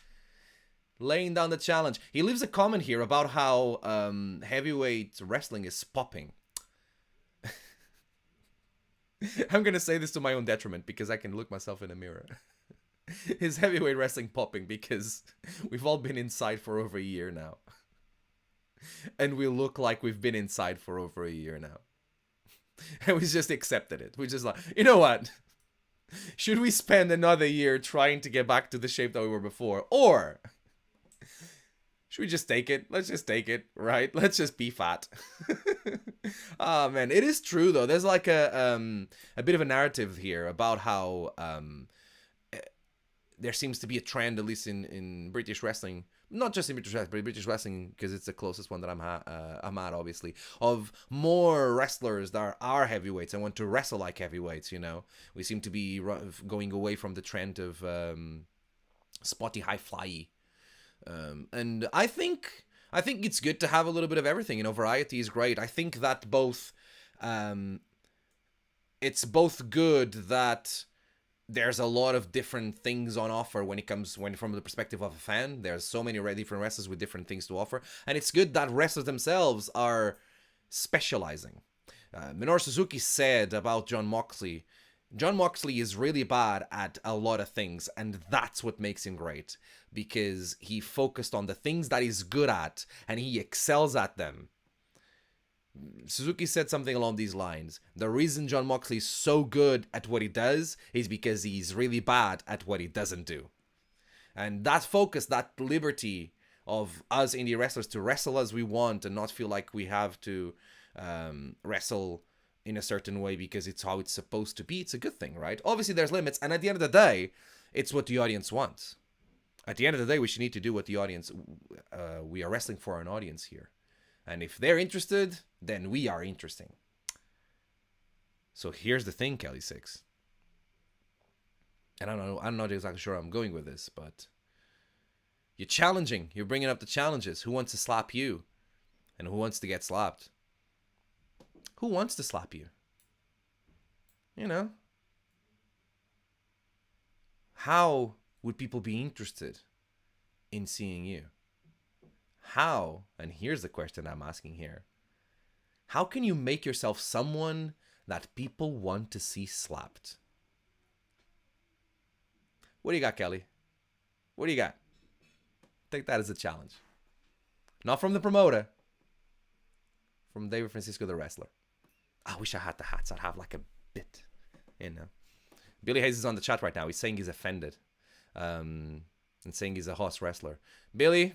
Laying down the challenge. He leaves a comment here about how heavyweight wrestling is popping. I'm going to say this to my own detriment because I can look myself in the mirror. Is heavyweight wrestling popping? Because we've all been inside for over a year now. And we look like we've been inside for over a year now. And we just accepted it. We're just like, you know what? Should we spend another year trying to get back to the shape that we were before? Or should we just take it? Let's just take it, right? Let's just be fat. Oh, man. It is true, though. There's like a bit of a narrative here about how there seems to be a trend, at least in British wrestling, not just in British wrestling, but British wrestling, because it's the closest one that I'm at, obviously, of more wrestlers that are heavyweights and want to wrestle like heavyweights, you know. We seem to be going away from the trend of spotty, high flyy. And I think it's good to have a little bit of everything. You know, variety is great. I think that both, it's both good that there's a lot of different things on offer when from the perspective of a fan. There's so many different wrestlers with different things to offer, and it's good that wrestlers themselves are specializing. Minoru Suzuki said about John Moxley is really bad at a lot of things, and that's what makes him great, because he focused on the things that he's good at and he excels at them. Suzuki said something along these lines. The reason John Moxley is so good at what he does is because he's really bad at what he doesn't do. And that focus, that liberty of us indie wrestlers to wrestle as we want and not feel like we have to wrestle in a certain way because it's how it's supposed to be, it's a good thing, right? Obviously there's limits, and at the end of the day, it's what the audience wants. At the end of the day, we should need to do what the audience, we are wrestling for an audience here. And if they're interested, then we are interesting. So here's the thing, Kelly Six. And I'm not exactly sure I'm going with this, but you're challenging. You're bringing up the challenges. Who wants to slap you? And who wants to get slapped? Who wants to slap you? You know? How would people be interested in seeing you? How, and here's the question I'm asking here, how can you make yourself someone that people want to see slapped? What do you got, Kelly? What do you got? Take that as a challenge. Not from the promoter, from David Francisco, the wrestler. I wish I had the hats. I'd have like a bit, you know. Billy Hayes is on the chat right now. He's saying he's offended, and saying he's a horse wrestler. Billy,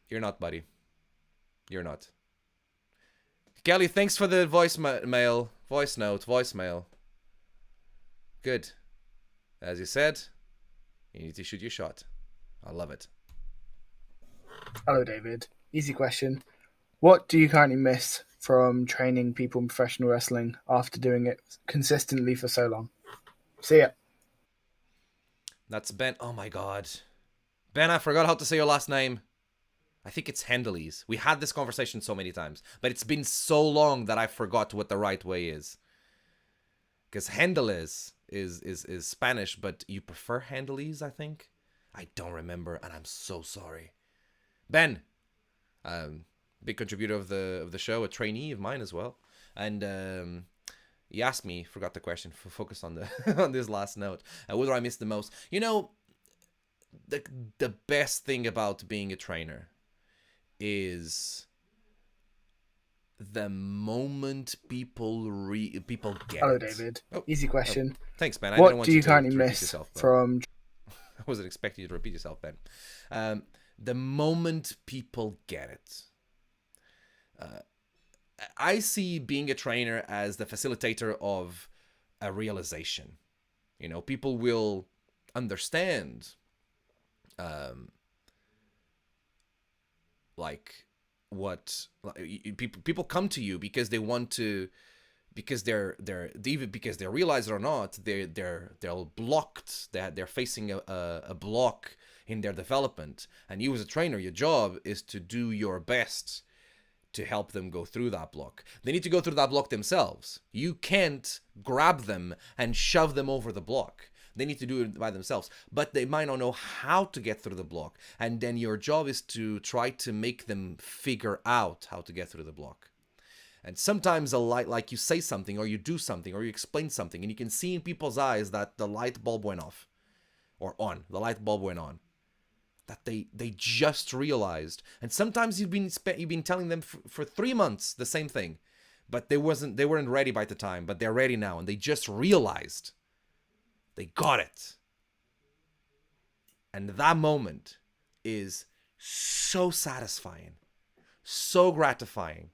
you're not, buddy. You're not. Kelly, thanks for the voicemail. Good. As you said, you need to shoot your shot. I love it. Hello, David. Easy question. What do you currently miss from training people in professional wrestling after doing it consistently for so long? See ya. That's Ben. Oh my God. Ben, I forgot how to say your last name. I think it's Hendelys. We had this conversation so many times, but it's been so long that I forgot what the right way is. Because Hendelys is Spanish, but you prefer Hendelys, I think? I don't remember, and I'm so sorry. Ben, big contributor of the show, a trainee of mine as well. And he asked me, forgot the question, focus on the on this last note. What do I miss the most? You know, the best thing about being a trainer is the moment people get Hello, it. David. Oh, Easy question. Thanks, Ben. I What didn't want do you to currently repeat miss yourself, from... I wasn't expecting you to repeat yourself, Ben. The moment people get it. I see being a trainer as the facilitator of a realization. You know, people will understand people come to you because they want to, because they're because they realize it or not, they're blocked, they're facing a block in their development, and you as a trainer, your job is to do your best to help them go through that block. They need to go through that block themselves. You can't grab them and shove them over the block. They need to do it by themselves, but they might not know how to get through the block. And then your job is to try to make them figure out how to get through the block. And sometimes like you say something or you do something or you explain something, and you can see in people's eyes that the light bulb went off or on. The light bulb went on. That they just realized. And sometimes you've been telling them for 3 months the same thing, but they weren't ready by the time, but they're ready now, and they just realized. They got it. And that moment is so satisfying, so gratifying.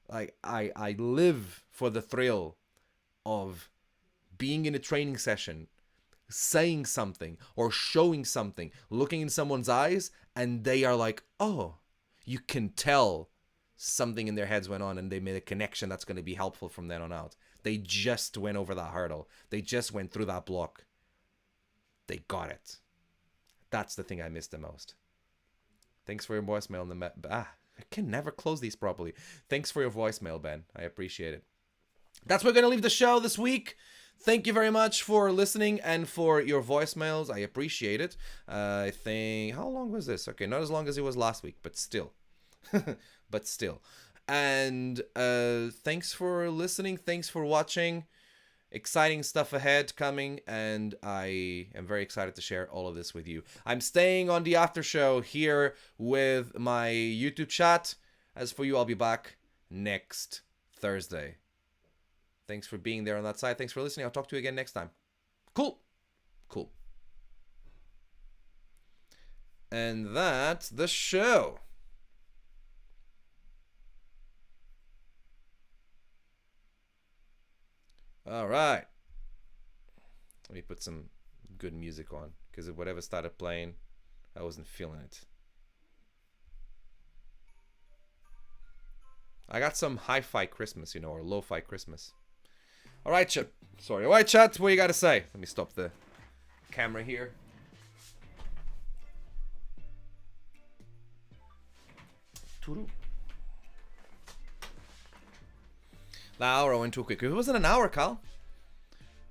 Like I live for the thrill of being in a training session, saying something or showing something, looking in someone's eyes, and they are like, oh, you can tell something in their heads went on and they made a connection that's going to be helpful from then on out. They just went over that hurdle. They just went through that block. they got it. That's the thing I miss the most. Thanks for your voicemail. I can never close these properly. Thanks for your voicemail, Ben. I appreciate it. That's where we're going to leave the show this week. Thank you very much for listening and for your voicemails. I appreciate it. I think... How long was this? Okay, not as long as it was last week, but still. But still. And thanks for listening. Thanks for watching. Exciting stuff ahead coming, and I am very excited to share all of this with you. I'm staying on the after show here with my YouTube chat. As for you, I'll be back next Thursday. Thanks for being there on that side. Thanks for listening. I'll talk to you again next time. Cool. And that's the show. All right. Let me put some good music on, because whatever started playing, I wasn't feeling it. I got some hi-fi Christmas, or lo-fi Christmas. All right, chat. Sorry. All right, chat. What you got to say? Let me stop the camera here. The hour went too quick. It wasn't an hour, Cal.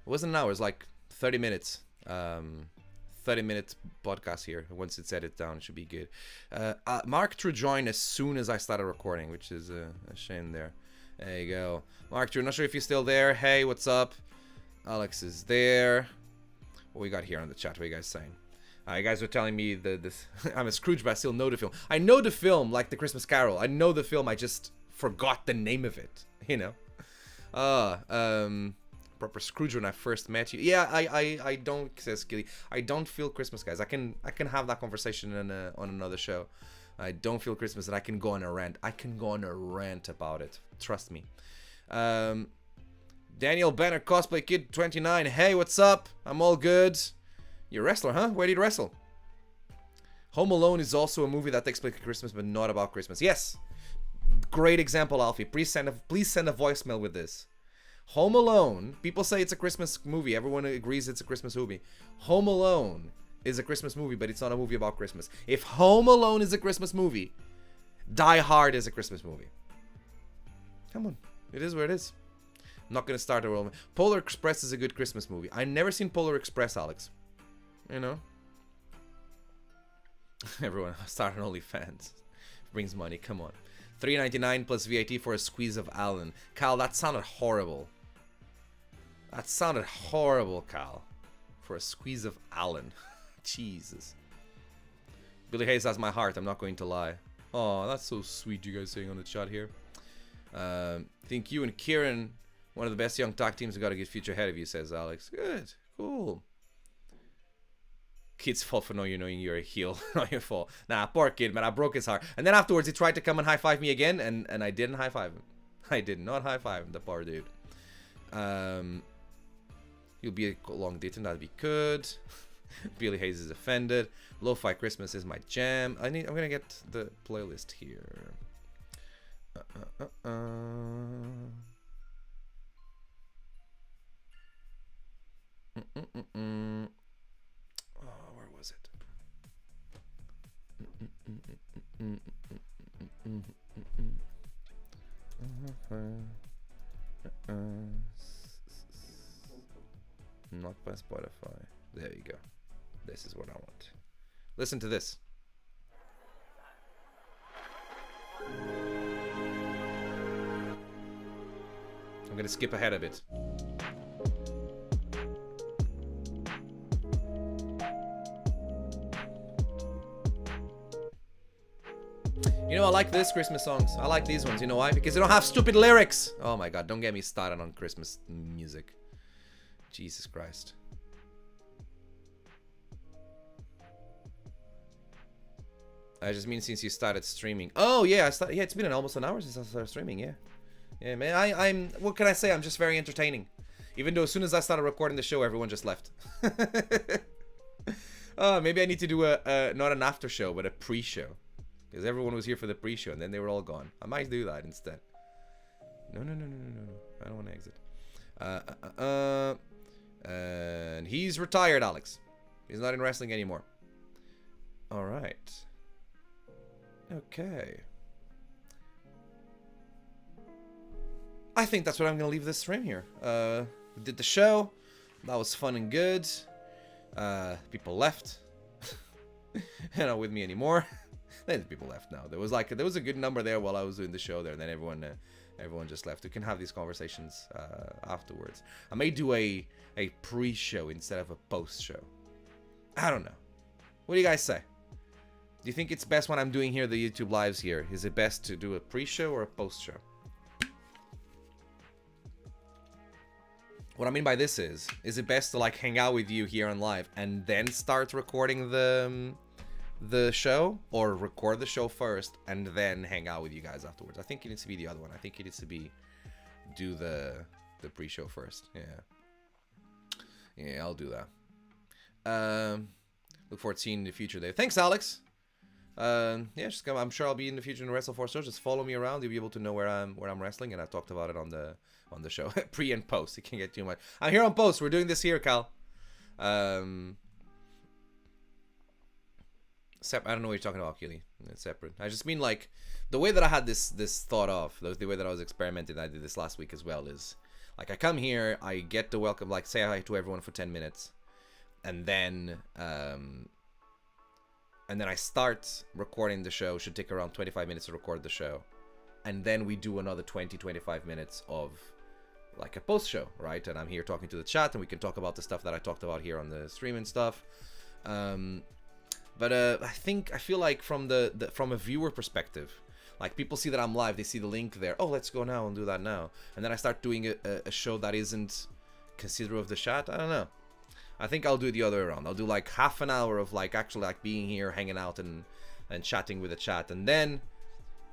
It wasn't an hour. It was like 30 minutes. 30-minute podcast here. Once it's edited down, it should be good. Mark True joined as soon as I started recording, which is a shame there. There you go. Mark True, not sure if you're still there. Hey, what's up? Alex is there. What we got here on the chat? What are you guys saying? You guys were telling me this. I'm a Scrooge, but I still know the film. I know the film like the Christmas Carol. I know the film. I just forgot the name of it. Proper Scrooge when I first met you. Yeah, I don't, says Skilly. I don't feel Christmas, guys. I can have that conversation on another show. I don't feel Christmas, and I can go on a rant. I can go on a rant about it. Trust me. Daniel Banner, Cosplay Kid 29. Hey, what's up? I'm all good. You're a wrestler, huh? Where do you wrestle? Home Alone is also a movie that takes place at Christmas, but not about Christmas. Yes. Great example, Alfie. Please send a voicemail with this. Home Alone, people say it's a Christmas movie. Everyone agrees it's a Christmas movie. Home Alone is a Christmas movie, but it's not a movie about Christmas. If Home Alone is a Christmas movie, Die Hard is a Christmas movie. Come on. It is where it is. I'm not going to start a world. Polar Express is a good Christmas movie. I've never seen Polar Express, Alex. Everyone start an OnlyFans. Brings money. Come on. $3.99 plus VAT for a squeeze of Alan. Cal, that sounded horrible. That sounded horrible, Cal. For a squeeze of Alan. Jesus. Billy Hayes has my heart, I'm not going to lie. Oh, that's so sweet, you guys saying on the chat here. Think you and Kieran, one of the best young tag teams, have got a good future ahead of you, says Alex. Good. Cool. Kid's fault for knowing you're a heel. Not your fault. Nah, poor kid, man. I broke his heart. And then afterwards, he tried to come and high-five me again, and I didn't high-five him. I did not high-five him, the poor dude. You'll be a long daytime, that'd be good. Billy Hayes is offended. Lo-fi Christmas is my jam. I'm gonna get the playlist here. Where was it? Not by Spotify. There you go. This is what I want. Listen to this. I'm gonna skip ahead a bit. I like this Christmas songs. I like these ones. You know why? Because they don't have stupid lyrics. Oh my god, don't get me started on Christmas music. Jesus Christ. I just mean since you started streaming. Oh yeah, it's been almost an hour since I started streaming. Yeah, man. I'm. What can I say? I'm just very entertaining. Even though as soon as I started recording the show, everyone just left. Maybe I need to do a not an after show, but a pre-show, because everyone was here for the pre-show and then they were all gone. I might do that instead. No. I don't want to exit. And he's retired, Alex. He's not in wrestling anymore. All right. Okay. I think that's what I'm gonna leave this stream here. We did the show. That was fun and good. People left. They're not with me anymore. Then people left now. There was a good number there while I was doing the show there, and then everyone just left. We can have these conversations afterwards. I may do a pre-show instead of a post-show. I don't know. What do you guys say? Do you think it's best when I'm doing here the YouTube lives here? Is it best to do a pre-show or a post-show? What I mean by this is it best to like hang out with you here on live and then start recording the show, or record the show first and then hang out with you guys afterwards? I think it needs to be the other one. I think it needs to be do the pre-show first. Yeah, I'll do that. Look forward to seeing you in the future there. Thanks, Alex. Yeah, just come. I'm sure I'll be in the future in Wrestle 4 stores. Just follow me around. You'll be able to know where I'm wrestling, and I talked about it on the show. Pre and post. You can't get too much. I'm here on post. We're doing this here, Cal. I don't know what you're talking about, Keely. It's separate. I just mean like the way that I had this thought of, the way that I was experimenting. I did this last week as well. Is like I come here, I get the welcome, like say hi to everyone for 10 minutes, and then I start recording the show. Should take around 25 minutes to record the show, and then we do another 20-25 minutes of like a post show, right? And I'm here talking to the chat, and we can talk about the stuff that I talked about here on the stream and stuff. But I feel like from from a viewer perspective, like people see that I'm live, they see the link there. Oh, let's go now and do that now. And then I start doing a show that isn't considerate of the chat. I don't know. I think I'll do it the other way around. I'll do like half an hour of like actually like being here, hanging out and chatting with the chat, and then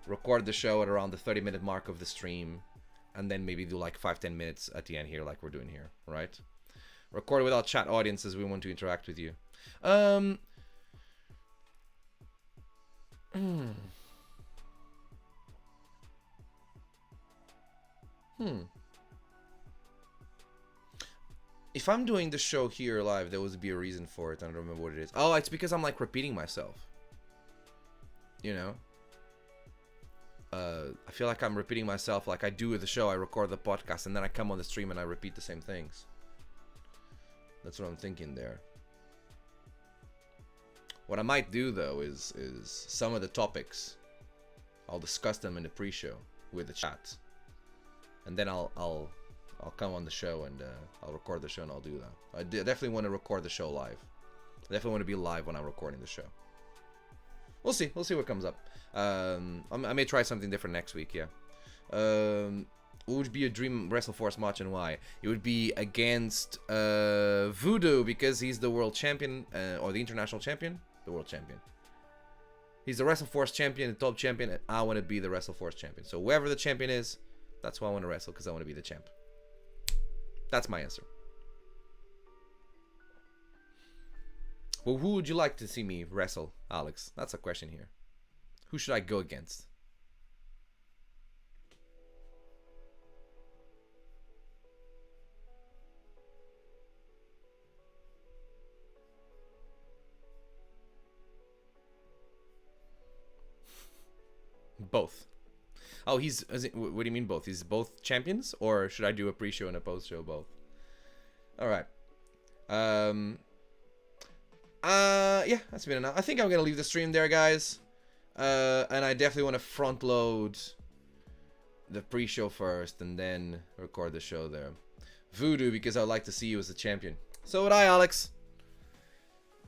record the show at around the 30-minute mark of the stream, and then maybe do like 5-10 minutes at the end here, like we're doing here, right? Record without chat audiences. We want to interact with you. If I'm doing the show here live, there would be a reason for it. I don't remember what it is. Oh, it's because I'm like repeating myself. You know? I feel like I'm repeating myself. Like I do with the show, I record the podcast, and then I come on the stream and I repeat the same things. That's what I'm thinking there. What I might do though is some of the topics, I'll discuss them in the pre-show with the chat, and then I'll come on the show and I'll record the show and I'll do that. I definitely want to record the show live. I definitely want to be live when I'm recording the show. We'll see what comes up. I may try something different next week. Yeah. What would be a dream WrestleForce match and why? It would be against Voodoo, because he's the world champion, or the international champion. The world champion. He's the WrestleForce champion, the top champion, and I want to be the WrestleForce champion. So whoever the champion is, that's why I want to wrestle, because I want to be the champ. That's my answer. Well, who would you like to see me wrestle, Alex? That's a question here. Who should I go against? Both. Oh, what do you mean both? He's both champions? Or should I do a pre-show and a post-show both? Alright. Yeah, that's been enough. I think I'm gonna leave the stream there, guys. And I definitely want to front load the pre-show first and then record the show there. Voodoo, because I'd like to see you as the champion. So would I, Alex.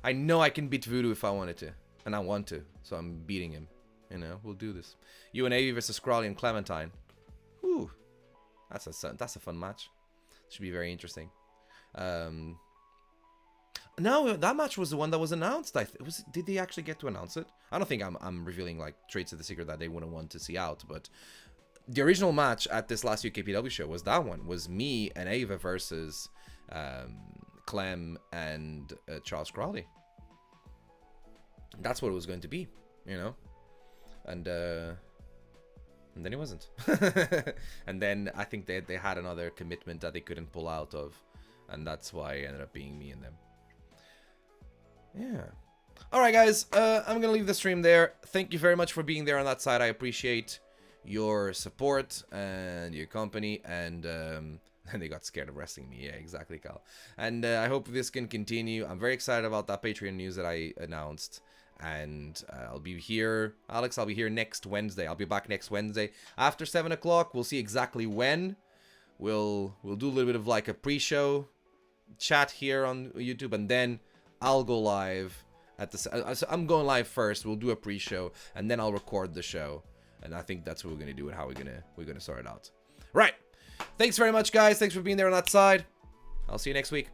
I know I can beat Voodoo if I wanted to. And I want to. So I'm beating him. You know, we'll do this. UNAV versus Crawley and Clementine. Whew. That's a fun match. Should be very interesting. No, that match was the one that was announced. Did they actually get to announce it? I don't think I'm revealing like trades of the secret that they wouldn't want to see out, but the original match at this last UKPW show was that one. Was me and Ava versus Clem and Charles Crawley. That's what it was going to be, you know. And then it wasn't. And then I think they had another commitment that they couldn't pull out of, and that's why it ended up being me and them. Yeah. All right, guys. I'm gonna leave the stream there. Thank you very much for being there on that side. I appreciate your support and your company. And and they got scared of wrestling me. Yeah, exactly, Cal. And I hope this can continue. I'm very excited about that Patreon news that I announced. And I'll be here, Alex. I'll be here next Wednesday. I'll be back next Wednesday after 7 o'clock. We'll see exactly when. We'll do a little bit of like a pre-show chat here on YouTube, and then I'll go live at the. So I'm going live first. We'll do a pre-show, and then I'll record the show. And I think that's what we're gonna do and how we're gonna sort it out. Right. Thanks very much, guys. Thanks for being there on that side. I'll see you next week.